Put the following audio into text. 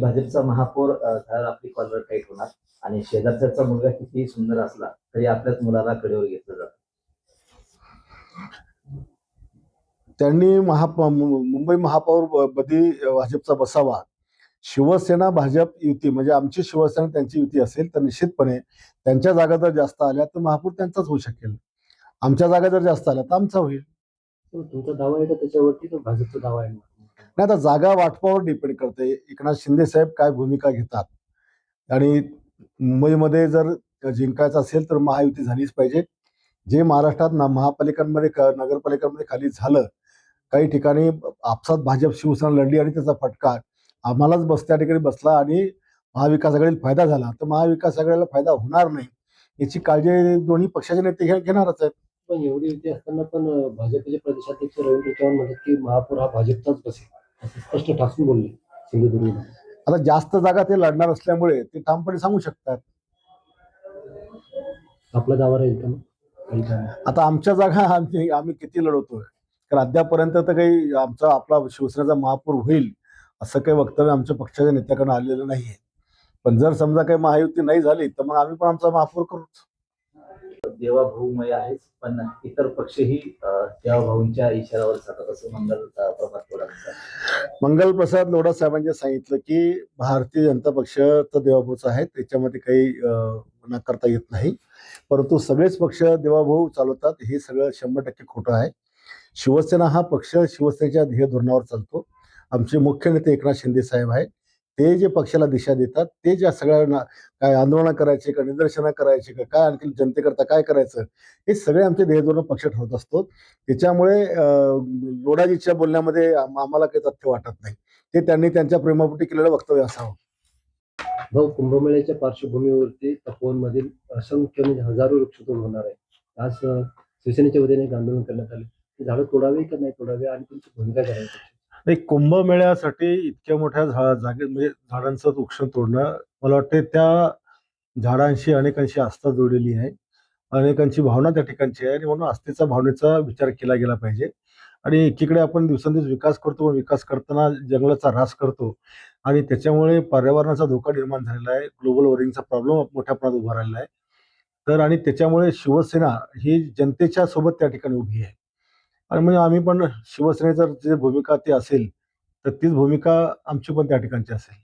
भाजपचा महापौर झाला आपली कॉर्नर टाईट होणार आणि शेजारचा मुलगा कितीही सुंदर असला तरी आपल्याच मुलाला कडेवर घेतलं जातं. त्यांनी मुंबई महापौर पदी भाजपचा बसावा. शिवसेना भाजप युती म्हणजे आमची शिवसेना त्यांची युती असेल तर निश्चितपणे त्यांच्या जागा जर जास्त आल्या तर महापौर त्यांचाच होऊ शकेल. आमच्या जागा जर जास्त आल्या तर आमचा होईल. तुमचा दावा आहे का त्याच्यावरती, तो भाजपचा दावा आहे? नाही, आता जागा वाटपावर डिपेंड करते. एकनाथ शिंदे साहेब काय भूमिका घेतात आणि मुंबईमध्ये जर जिंकायचं असेल तर महायुती झालीच पाहिजे. जे महाराष्ट्रात महापालिकांमध्ये नगरपालिकांमध्ये खाली झालं, काही ठिकाणी आपसात भाजप शिवसेना लढली आणि त्याचा फटका आम्हालाच त्या ठिकाणी बसला आणि महाविकास आघाडीला फायदा झाला, तर महाविकास आघाडीला फायदा होणार नाही याची काळजी दोन्ही पक्षाचे नेते घेणारच आहेत. पण एवढी युती असताना पण भाजपचे प्रदेशाध्यक्ष रवींद्र चव्हाण म्हणतात की महापौर हा भाजपचाच बसेल, असं स्पष्ट ठासून बोलले सिंधुदुर्ग. आता जास्त जागा ते लढणार असल्यामुळे ते ठामपणे सांगू शकतात. आपला दावा राहील का? आता आमच्या जागा आम्ही किती लढवतोय, कारण अद्यापर्यंत तर काही आपला शिवसेनेचा महापौर होईल असं काही वक्तव्य आमच्या पक्षाच्या नेत्याकडून आलेलं नाहीये. पण जर समजा काही महायुती नाही झाली तर मग आम्ही पण आमचा महापौर करूच. देवाभाऊमय आहेच, पण इतर पक्षही देवाभाऊंच्या इशाऱ्यावर जातात असं मंगल प्रसाद लोढा साहेबांनी सांगितलं की भारतीय जनता पक्ष तर देवाभाऊचा आहे, त्याच्यामध्ये काही नाकारता येत नाही. परंतु सगळेच पक्ष देवाभाऊ चालवतात हे सगळं 100% खोटं आहे. शिवसेना हा पक्ष शिवसेनेच्या ध्येय धोरणावर चालतो. आमचे मुख्य नेते एकनाथ शिंदे साहेब आहेत, ते जे पक्षाला दिशा देतात, ते ज्या सगळ्यांना काय आंदोलनं करायचे का निदर्शनं करायचे का काय आणखी जनतेकरता काय करायचं हे सगळे आमचे ध्येय धोरण पक्ष ठरवत असतो. त्याच्यामुळे लोढाजीच्या बोलण्यामध्ये आम्हाला काही तथ्य वाटत नाही. ते त्यांनी त्यांच्या प्रेमापोटी केलेलं वक्तव्य असावं. भाऊ, कुंभमेळ्याच्या पार्श्वभूमीवरती तपोवनमधील असंख्य म्हणजे हजारो वृक्षतोड होणार आहे. आज शिवसेनेच्या वतीने एक आंदोलन करण्यात आले. ते झाडं तोडावे का नाही तोडावे आणि तुमची भूमिका काय आहे? नाही, कुंभमेळ्यासाठी इतक्या मोठ्या जागेत म्हणजे झाडांचं वृक्ष तोडणं, मला वाटते त्या झाडांशी अनेकांशी आस्था जोडलेली आहे, अनेकांची भावना त्या ठिकाणची आहे आणि म्हणून आस्थेचा भावनेचा विचार केला गेला पाहिजे. आणि एकीकडे आपण दिवसेंदिवस विकास करतो, विकास करताना जंगलाचा ऱ्हास करतो आणि त्याच्यामुळे पर्यावरणाचा धोका निर्माण झालेला आहे. ग्लोबल वॉर्मिंगचा प्रॉब्लेम मोठ्या प्रमाणात उभा राहिलेला आहे. तर आणि त्याच्यामुळे शिवसेना ही जनतेच्या सोबत त्या ठिकाणी उभी आहे आणि म्हणजे आम्ही पण शिवसेनेचं जे भूमिका ती असेल तर तीच भूमिका आमची पण त्या ठिकाणची असेल.